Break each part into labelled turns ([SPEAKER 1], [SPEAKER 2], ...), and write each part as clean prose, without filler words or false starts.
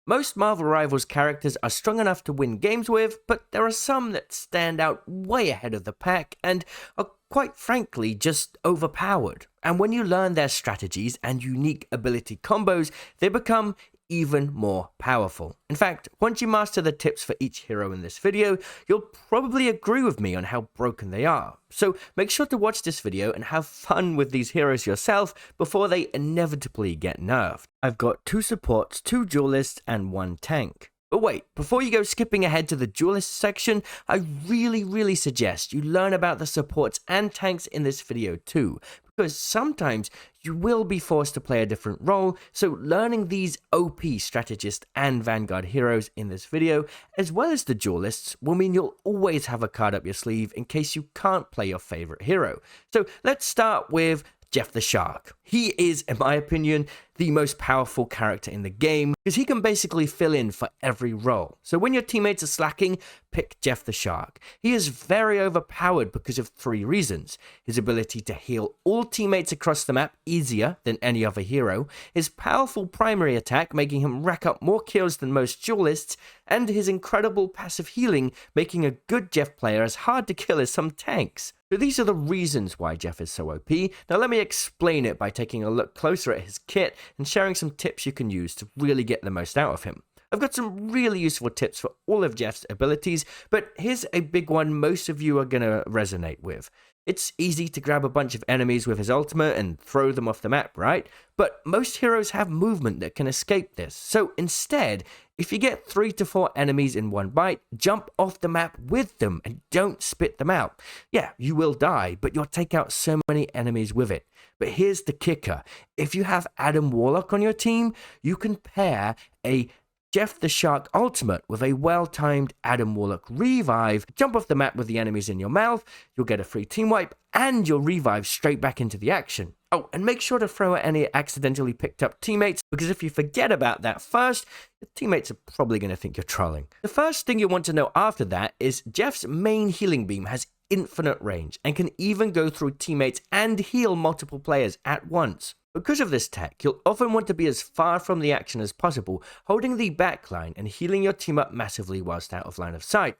[SPEAKER 1] Most Marvel Rivals characters are strong enough to win games with, but there are some that stand out way ahead of the pack and are quite frankly just overpowered. And when you learn their strategies and unique ability combos, they become even more powerful. In fact, once you master the tips for each hero in this video, you'll probably agree with me on how broken they are. So make sure to watch this video and have fun with these heroes yourself before they inevitably get nerfed. I've got 2 supports, 2 duelists, and 1 tank. But wait, before you go skipping ahead to the duelist section, I really suggest you learn about the supports and tanks in this video too, because sometimes you will be forced to play a different role, so learning these OP strategist and vanguard heroes in this video, as well as the duelists, will mean you'll always have a card up your sleeve in case you can't play your favorite hero. So let's start with Jeff the Shark. He is, in my opinion, the most powerful character in the game because he can basically fill in for every role. So when your teammates are slacking, pick Jeff the Shark. He is very overpowered because of 3 reasons: his ability to heal all teammates across the map easier than any other hero, his powerful primary attack making him rack up more kills than most duelists, and his incredible passive healing making a good Jeff player as hard to kill as some tanks. So these are the reasons why Jeff is so OP. Now let me explain it by taking a look closer at his kit and sharing some tips you can use to really get the most out of him. I've got some really useful tips for all of Jeff's abilities, but here's a big one most of you are going to resonate with. It's easy to grab a bunch of enemies with his ultimate and throw them off the map, right? But most heroes have movement that can escape this. So instead, if you get 3 to 4 enemies in one bite, jump off the map with them and don't spit them out. Yeah, you will die, but you'll take out so many enemies with it. But here's the kicker. If you have Adam Warlock on your team, you can pair a Jeff the Shark ultimate with a well-timed Adam Warlock revive, jump off the map with the enemies in your mouth, you'll get a free team wipe, and you'll revive straight back into the action. Oh, and make sure to throw at any accidentally picked up teammates, because if you forget about that first, your teammates are probably going to think you're trolling. The first thing you want to know after that is Jeff's main healing beam has infinite range and can even go through teammates and heal multiple players at once. Because of this tech, you'll often want to be as far from the action as possible, holding the backline and healing your team up massively whilst out of line of sight.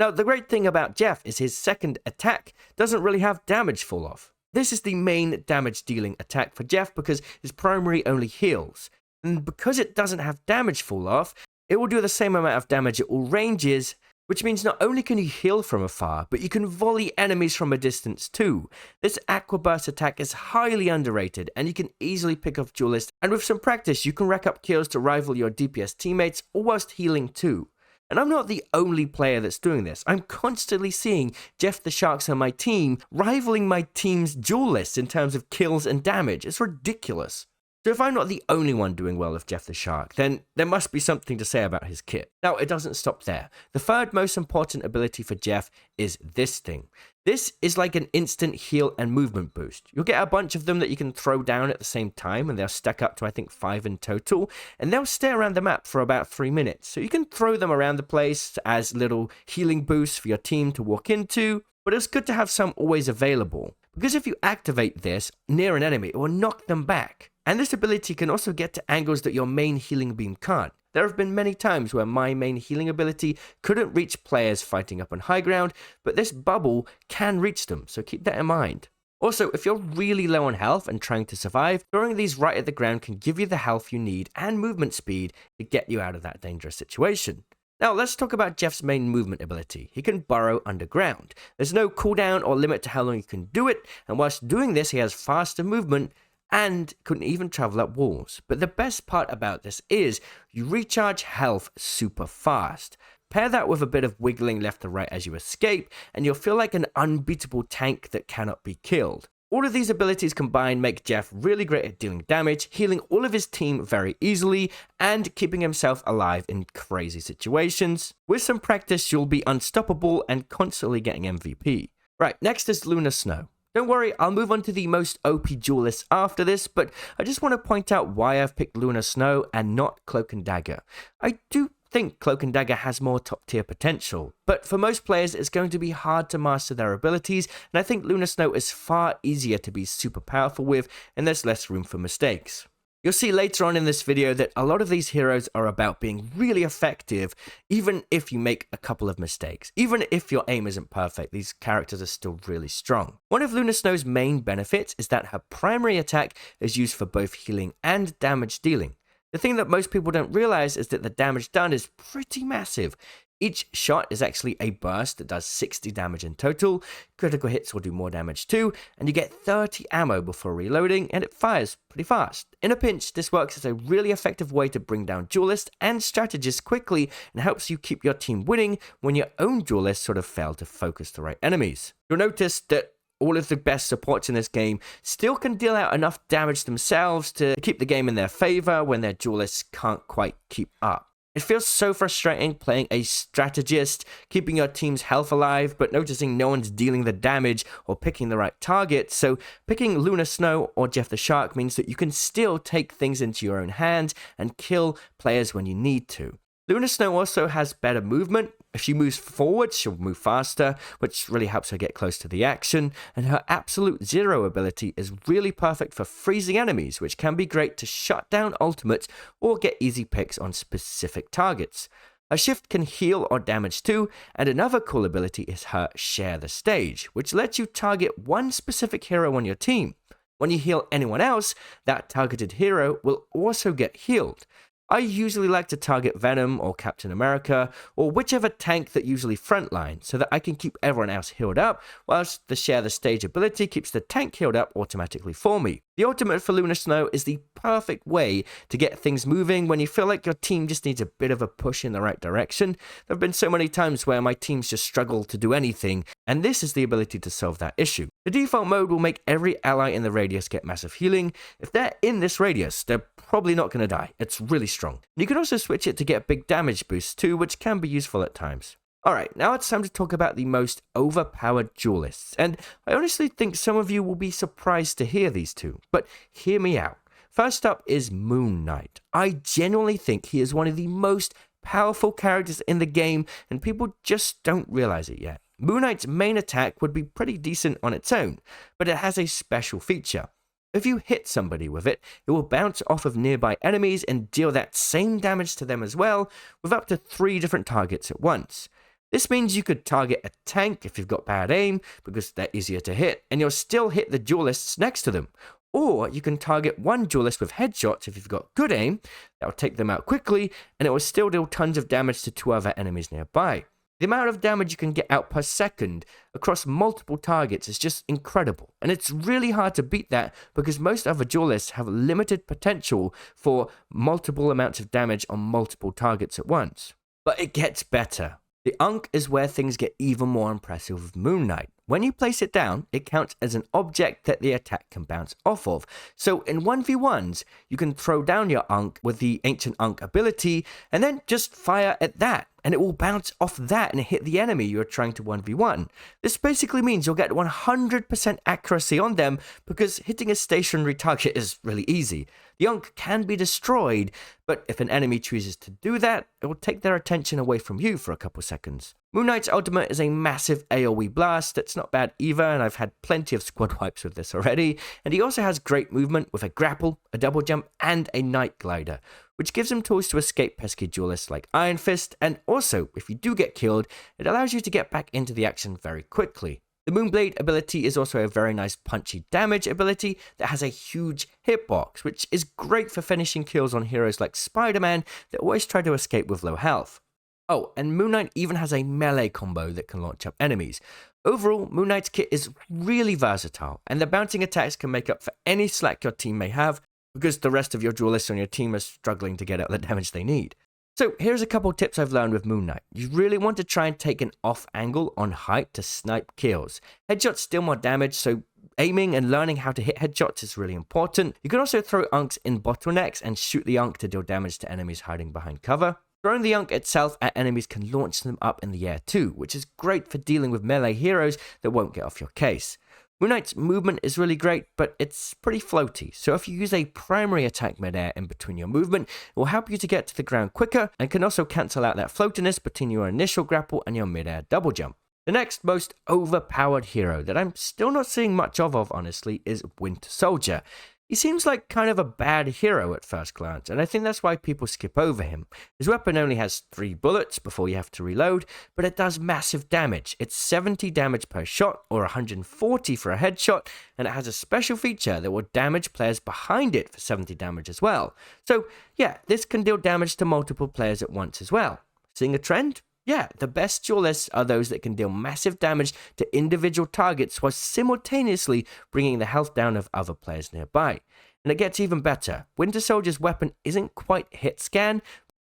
[SPEAKER 1] Now, the great thing about Jeff is his second attack doesn't really have damage fall off. This is the main damage dealing attack for Jeff because his primary only heals. And because it doesn't have damage fall off, it will do the same amount of damage at all ranges, which means not only can you heal from afar, but you can volley enemies from a distance too. This Aqua Burst attack is highly underrated, and you can easily pick off duelists, and with some practice you can rack up kills to rival your DPS teammates, all whilst healing too. And I'm not the only player that's doing this. I'm constantly seeing Jeff the Sharks on my team rivaling my team's duelists in terms of kills and damage. It's ridiculous. So if I'm not the only one doing well with Jeff the Shark, then there must be something to say about his kit. Now, it doesn't stop there. The third most important ability for Jeff is this thing. This is like an instant heal and movement boost. You'll get a bunch of them that you can throw down at the same time, and they'll stack up to I think 5 in total, and they'll stay around the map for about 3 minutes. So you can throw them around the place as little healing boosts for your team to walk into, but it's good to have some always available, because if you activate this near an enemy, it will knock them back. And this ability can also get to angles that your main healing beam can't. There have been many times where my main healing ability couldn't reach players fighting up on high ground, but this bubble can reach them, so keep that in mind. Also, if you're really low on health and trying to survive, throwing these right at the ground can give you the health you need and movement speed to get you out of that dangerous situation. Now let's talk about Jeff's main movement ability. He can burrow underground. There's no cooldown or limit to how long you can do it, and whilst doing this he has faster movement and couldn't even travel up walls. But the best part about this is you recharge health super fast. Pair that with a bit of wiggling left to right as you escape, and you'll feel like an unbeatable tank that cannot be killed. All of these abilities combined make Jeff really great at dealing damage, healing all of his team very easily, and keeping himself alive in crazy situations. With some practice, you'll be unstoppable and constantly getting MVP. Right, next is Lunar Snow. Don't worry, I'll move on to the most OP duelists after this, but I just want to point out why I've picked Lunar Snow and not Cloak and Dagger. I do think Cloak and Dagger has more top tier potential, but for most players it's going to be hard to master their abilities, and I think Lunar Snow is far easier to be super powerful with, and there's less room for mistakes. You'll see later on in this video that a lot of these heroes are about being really effective, even if you make a couple of mistakes. Even if your aim isn't perfect, these characters are still really strong. One of Luna Snow's main benefits is that her primary attack is used for both healing and damage dealing. The thing that most people don't realize is that the damage done is pretty massive. Each shot is actually a burst that does 60 damage in total, critical hits will do more damage too, and you get 30 ammo before reloading, and it fires pretty fast. In a pinch, this works as a really effective way to bring down duelists and strategists quickly, and helps you keep your team winning when your own duelists sort of fail to focus the right enemies. You'll notice that all of the best supports in this game still can deal out enough damage themselves to keep the game in their favor when their duelists can't quite keep up. It feels so frustrating playing a strategist, keeping your team's health alive, but noticing no one's dealing the damage or picking the right target, so picking Luna Snow or Jeff the Shark means that you can still take things into your own hands and kill players when you need to. Luna Snow also has better movement. If she moves forward, she'll move faster, which really helps her get close to the action, and her Absolute Zero ability is really perfect for freezing enemies, which can be great to shut down ultimates or get easy picks on specific targets. Her shift can heal or damage too, and another cool ability is her Share the Stage, which lets you target one specific hero on your team. When you heal anyone else, that targeted hero will also get healed. I usually like to target Venom or Captain America, or whichever tank that usually frontline, so that I can keep everyone else healed up, whilst the Share the Stage ability keeps the tank healed up automatically for me. The ultimate for Luna Snow is the perfect way to get things moving when you feel like your team just needs a bit of a push in the right direction. There have been so many times where my teams just struggle to do anything, and this is the ability to solve that issue. The default mode will make every ally in the radius get massive healing. If they're in this radius, they're probably not going to die. It's really strong. You can also switch it to get big damage boosts too, which can be useful at times. Alright, now it's time to talk about the most overpowered duelists, and I honestly think some of you will be surprised to hear these two, but hear me out. First up is Moon Knight. I genuinely think he is one of the most powerful characters in the game, and people just don't realize it yet. Moon Knight's main attack would be pretty decent on its own, but it has a special feature. If you hit somebody with it, it will bounce off of nearby enemies and deal that same damage to them as well, with up to 3 different targets at once. This means you could target a tank if you've got bad aim, because they're easier to hit, and you'll still hit the duelists next to them. Or you can target one duelist with headshots if you've got good aim, that'll take them out quickly, and it will still deal tons of damage to 2 other enemies nearby. The amount of damage you can get out per second across multiple targets is just incredible, and it's really hard to beat that because most other duelists have limited potential for multiple amounts of damage on multiple targets at once. But it gets better. The Unk is where things get even more impressive with Moon Knight. When you place it down, it counts as an object that the attack can bounce off of. So in 1v1s, you can throw down your Unk with the Ancient Unk ability, and then just fire at that, and it will bounce off that and hit the enemy you're trying to 1v1. This basically means you'll get 100% accuracy on them, because hitting a stationary target is really easy. The Unk can be destroyed, but if an enemy chooses to do that, it will take their attention away from you for a couple seconds. Moon Knight's ultimate is a massive AoE blast that's not bad either, and I've had plenty of squad wipes with this already, and he also has great movement with a grapple, a double jump, and a night glider, which gives him tools to escape pesky duelists like Iron Fist, and also, if you do get killed, it allows you to get back into the action very quickly. The Moonblade ability is also a very nice punchy damage ability that has a huge hitbox, which is great for finishing kills on heroes like Spider-Man that always try to escape with low health. Oh, and Moon Knight even has a melee combo that can launch up enemies. Overall, Moon Knight's kit is really versatile, and the bouncing attacks can make up for any slack your team may have, because the rest of your duelists on your team are struggling to get out the damage they need. So here's a couple tips I've learned with Moon Knight. You really want to try and take an off angle on height to snipe kills. Headshots deal more damage, so aiming and learning how to hit headshots is really important. You can also throw Unks in bottlenecks and shoot the Unk to deal damage to enemies hiding behind cover. Throwing the Unk itself at enemies can launch them up in the air too, which is great for dealing with melee heroes that won't get off your case. Moon Knight's movement is really great, but it's pretty floaty, so if you use a primary attack mid-air in between your movement, it will help you to get to the ground quicker and can also cancel out that floatiness between your initial grapple and your mid-air double jump. The next most overpowered hero that I'm still not seeing much of honestly is Winter Soldier. He seems like kind of a bad hero at first glance, and I think that's why people skip over him. His weapon only has 3 bullets before you have to reload, but it does massive damage. It's 70 damage per shot, or 140 for a headshot, and it has a special feature that will damage players behind it for 70 damage as well. So yeah, this can deal damage to multiple players at once as well. Seeing a trend? Yeah, the best duelists are those that can deal massive damage to individual targets while simultaneously bringing the health down of other players nearby. And it gets even better. Winter Soldier's weapon isn't quite hit scan,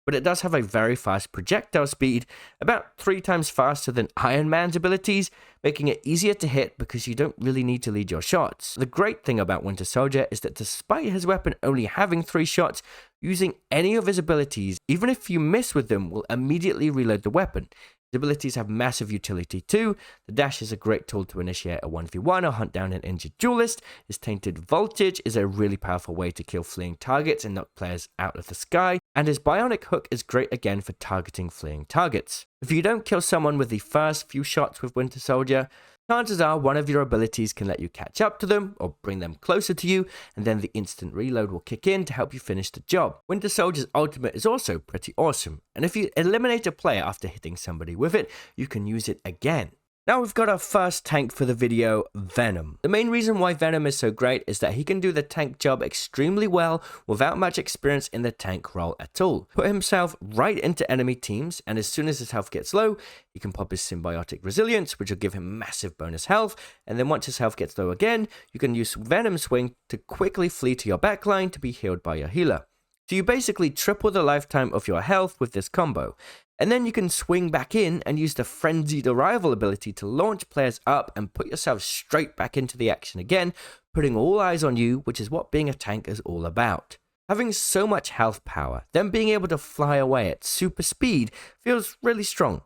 [SPEAKER 1] but it does have a very fast projectile speed, about 3 times faster than Iron Man's abilities, making it easier to hit because you don't really need to lead your shots. The great thing about Winter Soldier is that despite his weapon only having 3 shots, using any of his abilities, even if you miss with them, will immediately reload the weapon. His abilities have massive utility too. The dash is a great tool to initiate a 1v1 or hunt down an injured duelist. His tainted voltage is a really powerful way to kill fleeing targets and knock players out of the sky. And his bionic hook is great again for targeting fleeing targets. If you don't kill someone with the first few shots with Winter Soldier, chances are one of your abilities can let you catch up to them or bring them closer to you, and then the instant reload will kick in to help you finish the job. Winter Soldier's ultimate is also pretty awesome, and if you eliminate a player after hitting somebody with it, you can use it again. Now we've got our first tank for the video, Venom. The main reason why Venom is so great is that he can do the tank job extremely well without much experience in the tank role at all. Put himself right into enemy teams, and as soon as his health gets low, he can pop his symbiotic resilience, which will give him massive bonus health, and then once his health gets low again, you can use Venom Swing to quickly flee to your backline to be healed by your healer. So you basically triple the lifetime of your health with this combo. And then you can swing back in and use the Frenzied Arrival ability to launch players up and put yourself straight back into the action again, putting all eyes on you, which is what being a tank is all about. Having so much health power, then being able to fly away at super speed feels really strong.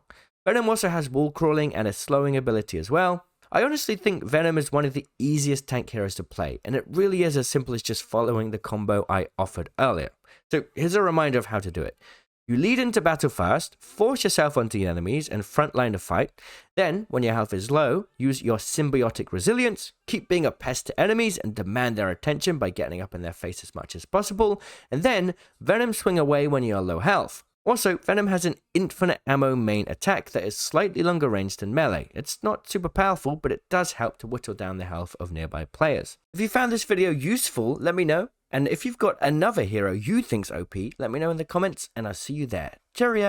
[SPEAKER 1] Venom also has wall crawling and a slowing ability as well. I honestly think Venom is one of the easiest tank heroes to play, and it really is as simple as just following the combo I offered earlier. So here's a reminder of how to do it. You lead into battle first, force yourself onto the enemies and frontline the fight. Then, when your health is low, use your symbiotic resilience, keep being a pest to enemies and demand their attention by getting up in their face as much as possible, and then Venom swing away when you are low health. Also, Venom has an infinite ammo main attack that is slightly longer range than melee. It's not super powerful, but it does help to whittle down the health of nearby players. If you found this video useful, let me know. And if you've got another hero you think's OP, let me know in the comments, and I'll see you there. Cheerio!